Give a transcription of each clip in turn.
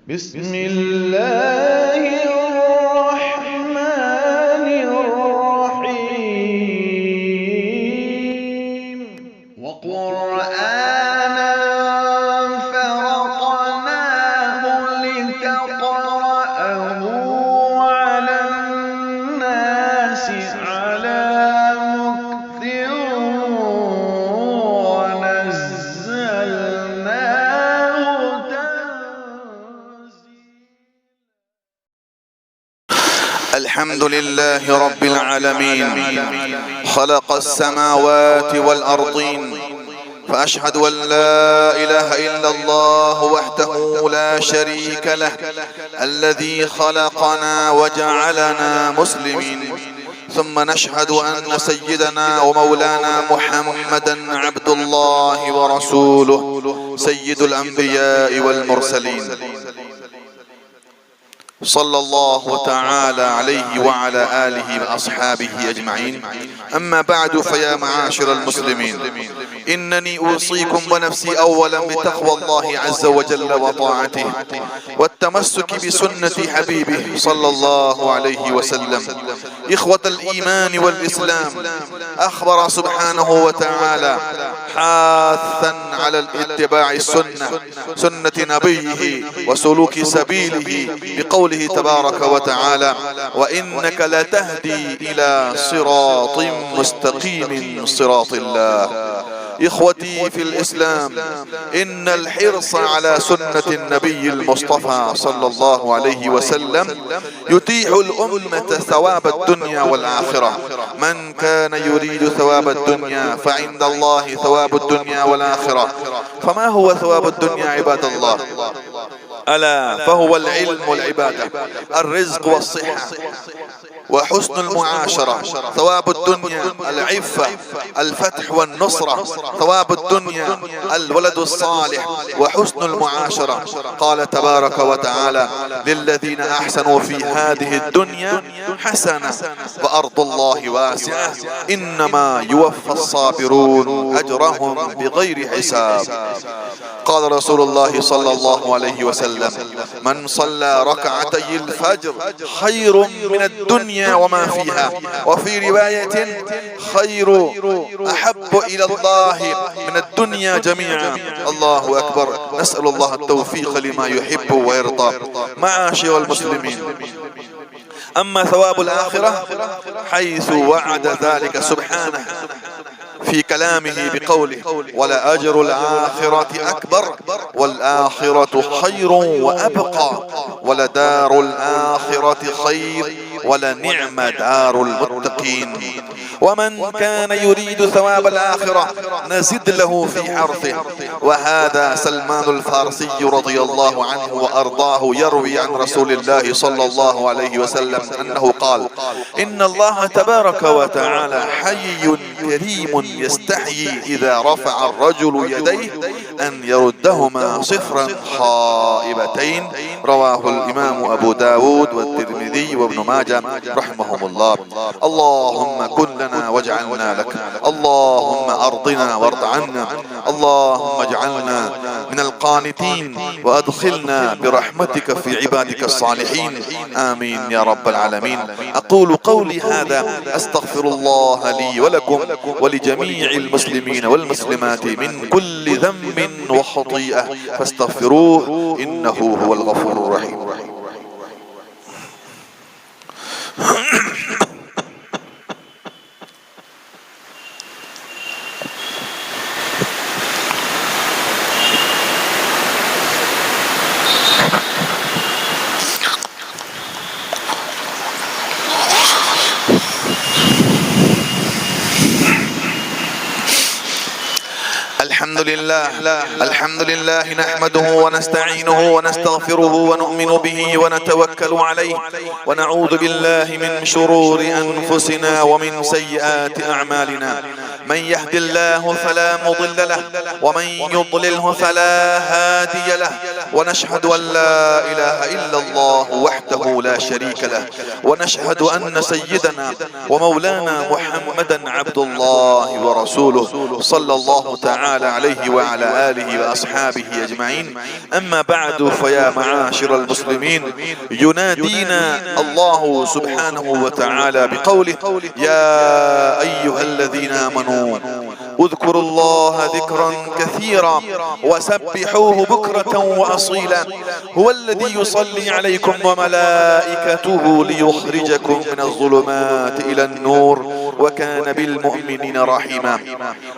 بسم الله الرحمن الرحيم وقرآنا فرقناه لتقرأه على الناس على مكث ونزلناه الحمد لله رب العالمين خلق السماوات والأرضين، فأشهد أن لا إله إلا الله وحده لا شريك له الذي خلقنا وجعلنا مسلمين. ثم نشهد أن سيدنا ومولانا محمدا عبد الله ورسوله سيد الأنبياء والمرسلين، صلى الله تعالى عليه وعلى آله وأصحابه أجمعين. أما بعد، فيا معاشر المسلمين، إنني أوصيكم ونفسي أولا بتقوى الله عز وجل وطاعته والتمسك بسنة حبيبه صلى الله عليه وسلم. إخوة الإيمان والإسلام، أخبر سبحانه وتعالى حاثا على الاتباع سنة نبيه وسلوك سبيله بقوله تبارك وتعالى: وإنك لتهدي إلى صراط مستقيم صراط الله. إخوتي في الإسلام، إن الحرص على سنة النبي المصطفى صلى الله عليه وسلم يتيح الأمة ثواب الدنيا والآخرة. من كان يريد ثواب الدنيا فعند الله ثواب الدنيا والآخرة. فما هو ثواب الدنيا عباد الله؟ ألا فهو العلم والعبادة، الرزق والصحة وحسن المعاشرة. ثواب الدنيا العفة، الفتح والنصرة. ثواب الدنيا الولد الصالح وحسن المعاشرة. قال تبارك وتعالى: للذين أحسنوا في هذه الدنيا حسنة وأرض الله واسعة إنما يوفى الصابرون أجرهم بغير حساب. قال رسول الله صلى الله عليه وسلم: من صلى ركعتي الفجر خير من الدنيا وما فيها. وفي رواية: خير أحب إلى الله من الدنيا جميعا. الله أكبر. نسأل الله التوفيق لما يحب ويرضى. معاشر المسلمين، أما ثواب الآخرة حيث وعد ذلك سبحانه في كلامه بقوله: ولأجر الآخرة أكبر والآخرة خير وأبقى ولدار الآخرة خير ولنعم دار المتقين. ومن كان يريد ثواب الآخرة نزد له في حرثه. وهذا سلمان الفارسي رضي الله عنه وأرضاه يروي عن رسول الله صلى الله عليه وسلم أنه قال: إن الله تبارك وتعالى حي كريم يستحيي إذا رفع الرجل يديه أن يردهما صفرا خائبتين. رواه الإمام أبو داود والترمذي وابن ماجه رحمهم الله. اللهم كن لنا واجعلنا لك، اللهم أرضنا وارض عنا، اللهم اجعلنا من القانتين وأدخلنا برحمتك في عبادك الصالحين. آمين يا رب العالمين. أقول قولي هذا، أستغفر الله لي ولكم ولجميع المسلمين والمسلمات من كل ذنب وخطيئة، فاستغفروه إنه هو الغفور الرحيم. الحمد لله نحمده ونستعينه ونستغفره ونؤمن به ونتوكل عليه، ونعوذ بالله من شرور أنفسنا ومن سيئات أعمالنا. من يهد الله فلا مضل له ومن يضلله فلا هادي له. ونشهد أن لا إله إلا الله وحده لا شريك له، ونشهد أن سيدنا ومولانا محمدا عبد الله ورسوله صلى الله تعالى عليه عليه وعلى آله وأصحابه أجمعين. أما بعد، فيا معاشر المسلمين، ينادينا الله سبحانه وتعالى بقوله: يا أيها الذين آمنوا اذكروا الله ذكرا كثيرا وسبحوه بكرة وأصيلا، هو الذي يصلي عليكم وملائكته ليخرجكم من الظلمات إلى النور وكان بالمؤمنين رحيما.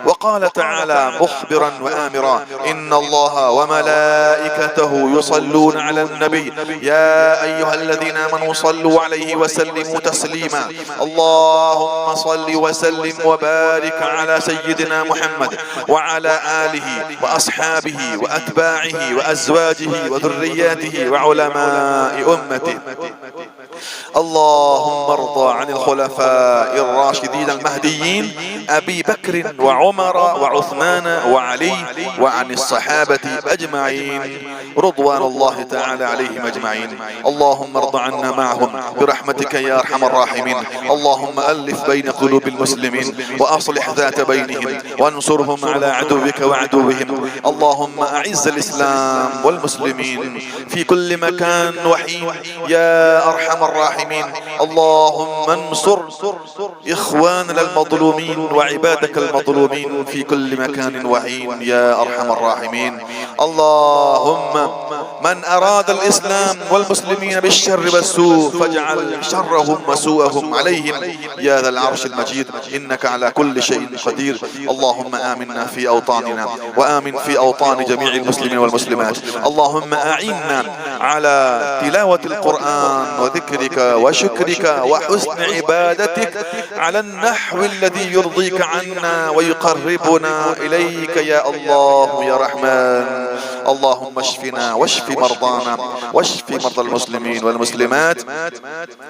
وقال تعالى مخبرا وآمرا: إن الله وملائكته يصلون على النبي يا أيها الذين آمنوا صلوا عليه وسلموا تسليما. اللهم صل وسلم وبارك على سيدنا محمد وعلى آله وأصحابه وأتباعه وأزواجه وذرياته وعلماء أمته. اللهم ارضى عن الخلفاء الراشدين المهديين أبي بكر وعمر وعثمان وعلي وعن الصحابة أجمعين رضوان الله تعالى عليهم أجمعين. اللهم ارض عنا معهم برحمتك يا أرحم الراحمين. اللهم ألف بين قلوب المسلمين وأصلح ذات بينهم وانصرهم على عدوك وعدوهم. اللهم أعز الإسلام والمسلمين في كل مكان وحين يا أرحم الراحمين. اللهم انصر إخواننا المظلومين وعبادك المظلومين في كل مكان وحين يا أرحم الراحمين. اللهم من أراد الإسلام والمسلمين بالشر والسوء فاجعل شرهم وسوءهم عليهم يا ذا العرش المجيد، إنك على كل شيء قدير. اللهم آمنا في أوطاننا وآمن في أوطان جميع المسلمين والمسلمات. اللهم أعنا على تلاوة القرآن وذكرك وشكرك وحسن عبادتك على النحو الذي يرضيك عنا ويقربنا إليك يا الله يا رحمن. اللهم اشفنا واشف مرضانا واشف مرضى المسلمين والمسلمات.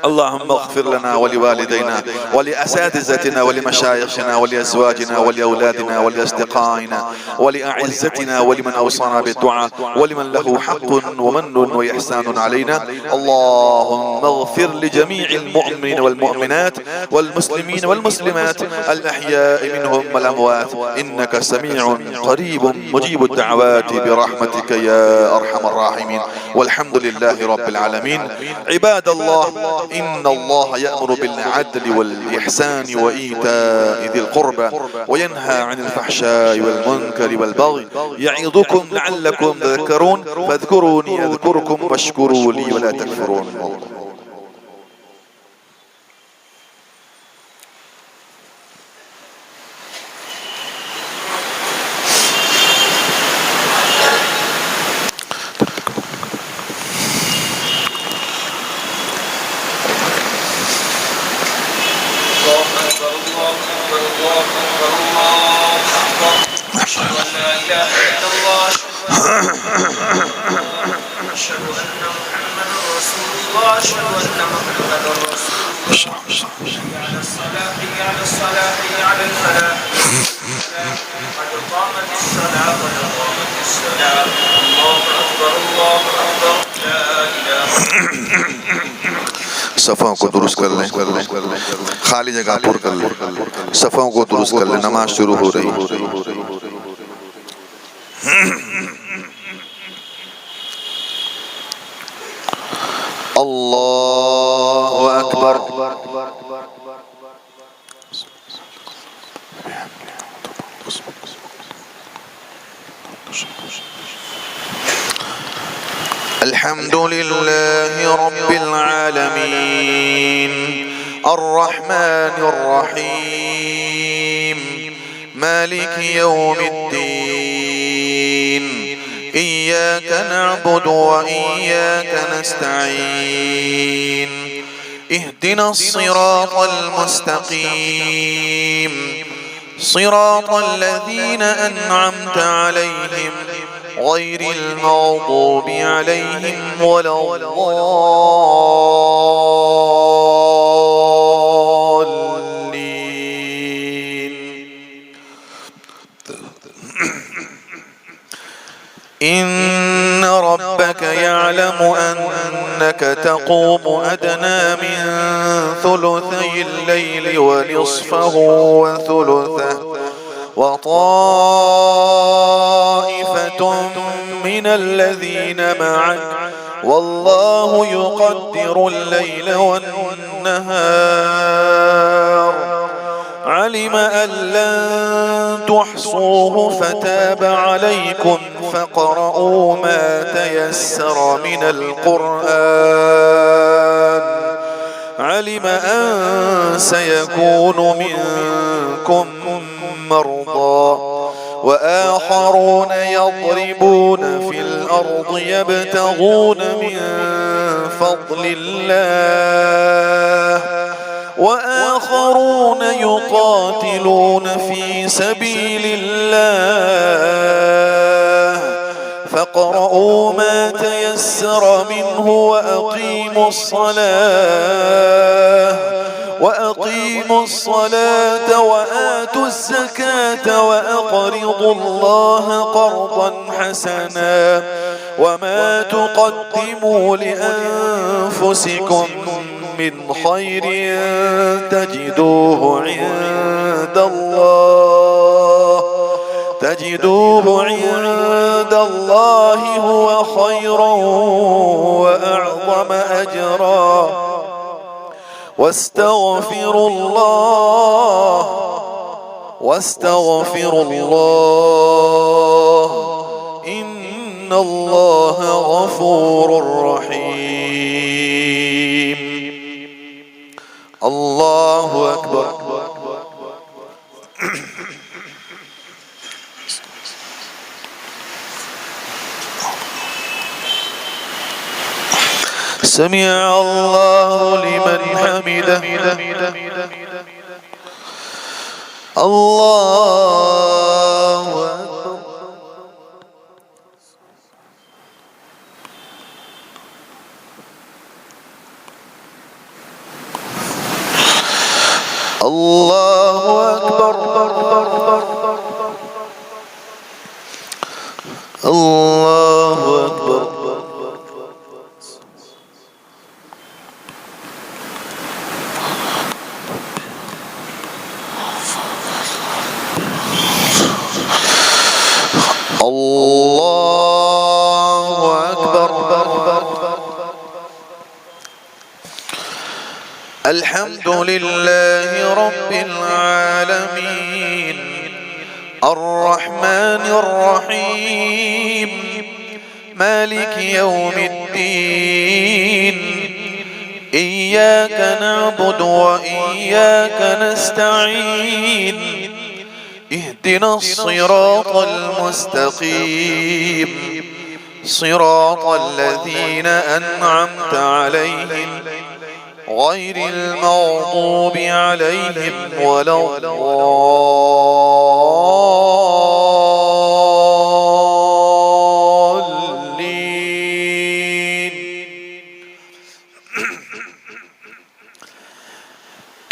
اللهم اغفر لنا ولوالدينا ولأساتذتنا ولمشايخنا ولأزواجنا ولأولادنا ولأصدقائنا ولأعزتنا ولمن أوصانا بالدعاء ولمن له حق ومن وإحسان علينا. اللهم اغفر لجميع المؤمنين والمؤمنات والمسلمين والمسلمات الأحياء منهم والأموات، إنك سميع قريب مجيب الدعوات برحمتك يا أرحم الراحمين. والحمد لله رب العالمين. عباد الله، إن الله يأمر بالعدل والإحسان وإيتاء ذي القربى وينهى عن الفحشاء والمنكر والبغي يعظكم لعلكم تذكرون. فاذكروني أذكركم واشكروا لي ولا تكفرون. أشهد أن محمدا رسول الله. أشهد أن محمدا رسول الله. على الصلاة على الصلاة على الفلاح قد قامت الصلاة قد قامت الصلاة. الله أكبر الله أكبر لا إله إلا الله. صفوں کو درست کر لیں، خالی جگہ پر کر لیں، صفوں کو درست کر لیں، نماز شروع ہو رہی ہے۔ اللہ اکبر۔ الحمد لله رب العالمين الرحمن الرحيم مالك يوم الدين إياك نعبد وإياك نستعين اهدنا الصراط المستقيم صراط الذين أنعمت عليهم غير المغضوب عليهم ولا الضالين. إن ربك يعلم أنك تقوم أدنى من ثلثي الليل ونصفه وثلثه وطائفة من الذين معك والله يقدر الليل والنهار علم أن لن تحصوه فتاب عليكم فاقرؤوا ما تيسر من القرآن علم أن سيكون منكم مرضى وآخرون يضربون في الأرض يبتغون من فضل الله وآخرون يقاتلون في سبيل الله فاقرؤوا ما تيسر منه وأقيموا الصلاة وآتوا الزكاة وأقرضوا الله قرضا حسنا وما تقدموا لأنفسكم من خير تجدوه عند الله هو خيرا وأعظم أجرا واستغفروا الله إن الله غفور رحيم. الله أكبر. سمع الله لمن حمده. الله أكبر. الله أكبر. الله أكبر. الله أكبر. الحمد لله رب العالمين الرحمن الرحيم مالك يوم الدين إياك نعبد وإياك نستعين اهدنا الصراط المستقيم صراط الذين أنعمت عليهم غير المغضوب عليهم ولا الضالين.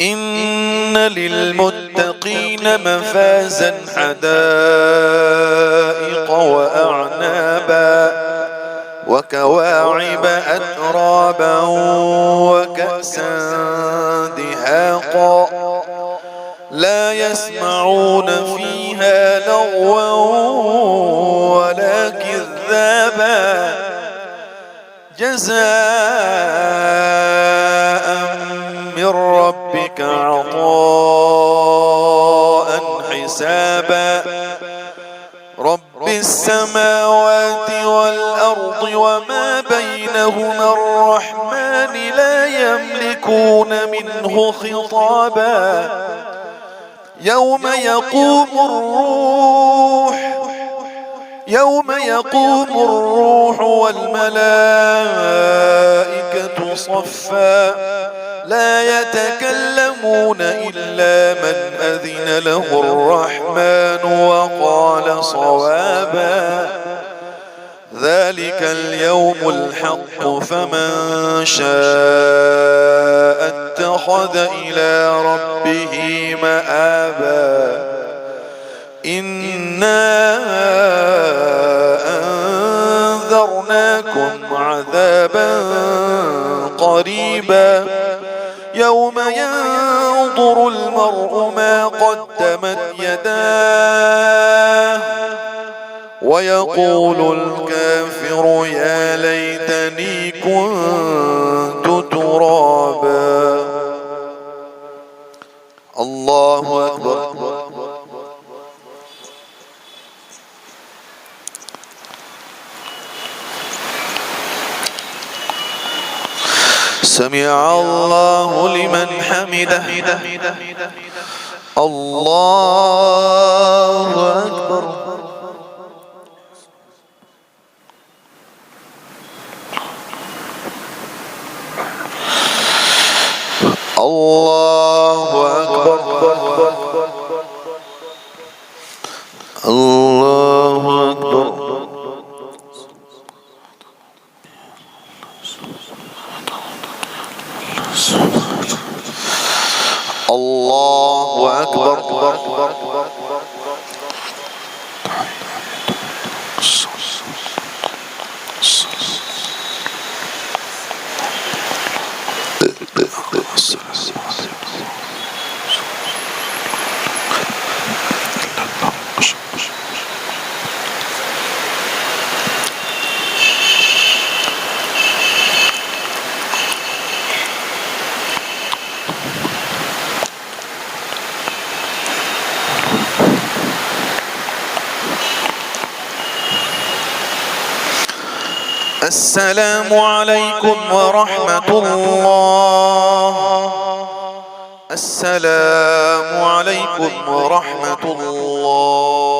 إن للمتقين مفازا حدائق وأعنابا وكواعب أترابا وكأسا دهاقا لا يسمعون فيها لغوا ولا كذابا جزاء من ربك عطاء حسابا رب السماوات والأرض وما بينهما الرحمن لا يملكون منه خطابا يوم يقوم الروح والملائكة صفا لا يتكلمون إلا من أذن له الرحمن وقال صوابا ذلك اليوم الحق فمن شاء اتخذ إلى ربه مآبا إنا أنذرناكم عذابا قريبا يوم ينظر المرء ما قدمت يداه ويقول الكافر يا ليتني كنت ترابا. الله أكبر. سمع الله لمن حمده. الله أكبر. الله أكبر. الله أكبر. الله أكبر. السلام عليكم ورحمة الله. السلام عليكم ورحمة الله.